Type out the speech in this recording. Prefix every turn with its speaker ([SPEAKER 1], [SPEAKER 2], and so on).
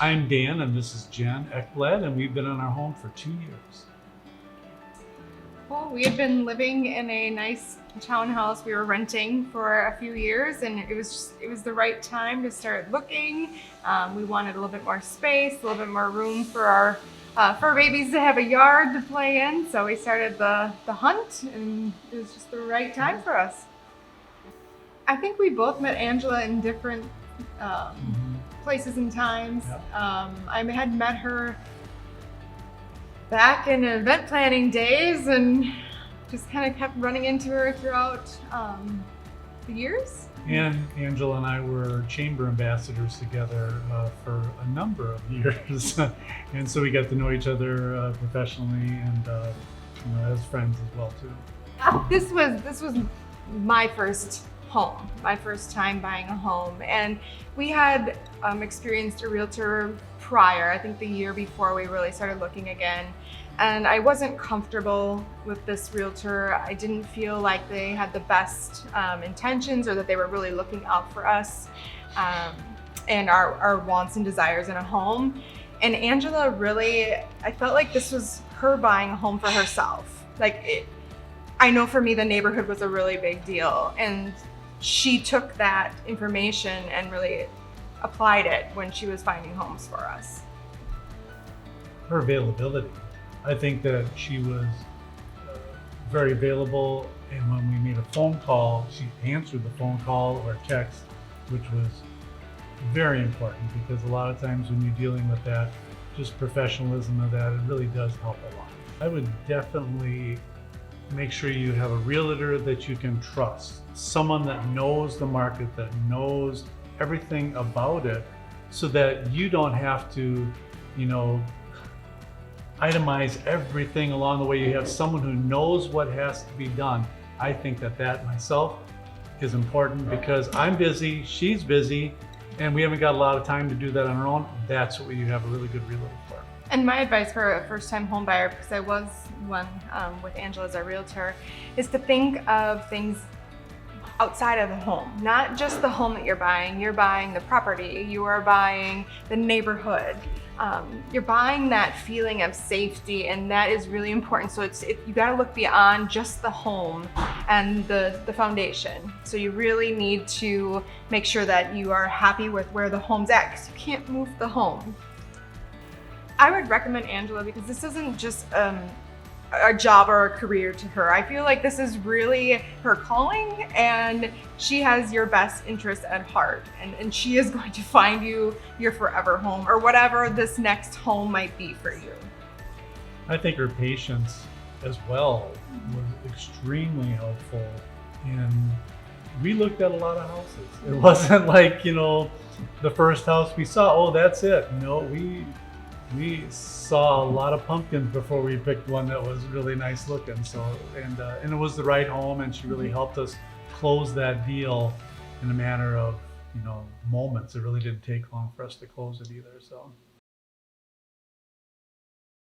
[SPEAKER 1] I'm Dan, and this is Jen Ekblad, and we've been in our home for 2 years.
[SPEAKER 2] Well, we had been living in a nice townhouse we were renting for a few years, and it was the right time to start looking. We wanted a little bit more space, a little bit more room for our fur babies to have a yard to play in. So we started the hunt, and it was just the right time for us. I think we both met Angela in different places and times.
[SPEAKER 1] Yep.
[SPEAKER 2] I had met her back in event planning days and just kind of kept running into her throughout the years.
[SPEAKER 1] And Angela and I were chamber ambassadors together for a number of years. And so we got to know each other professionally and as friends as well too.
[SPEAKER 2] This was my first home, my first time buying a home, and we had experienced a realtor prior. I think the year before we really started looking again, and I wasn't comfortable with this realtor. I didn't feel like they had the best intentions, or that they were really looking out for us and our wants and desires in a home. And Angela really, I felt like this was her buying a home for herself. I know for me, the neighborhood was a really big deal, and she took that information and really applied it when she was finding homes for us.
[SPEAKER 1] Her availability. I think that she was very available, and when we made a phone call, she answered the phone call or text, which was very important, because a lot of times when you're dealing with that, just professionalism of that, it really does help a lot. I would definitely make sure you have a realtor that you can trust, someone that knows the market, that knows everything about it, so that you don't have to, itemize everything along the way. You have someone who knows what has to be done. I think that myself is important, because I'm busy, she's busy, and we haven't got a lot of time to do that on our own. That's what you have a really good realtor for.
[SPEAKER 2] And my advice for a first-time home buyer, because I was one with Angela as our realtor, is to think of things outside of the home, not just the home that you're buying. You're buying the property, you are buying the neighborhood. You're buying that feeling of safety, and that is really important. So you got to look beyond just the home and the foundation. So you really need to make sure that you are happy with where the home's at, because you can't move the home. I would recommend Angela, because this isn't just a job or a career to her. I feel like this is really her calling, and she has your best interest at heart, and she is going to find you your forever home, or whatever this next home might be for you.
[SPEAKER 1] I think her patience as well was extremely helpful, and we looked at a lot of houses. It wasn't like, the first house we saw, oh, that's it. No, we saw a lot of pumpkins before we picked one that was really nice looking. So, and it was the right home, and she really helped us close that deal in a matter of, moments. It really didn't take long for us to close it either. So.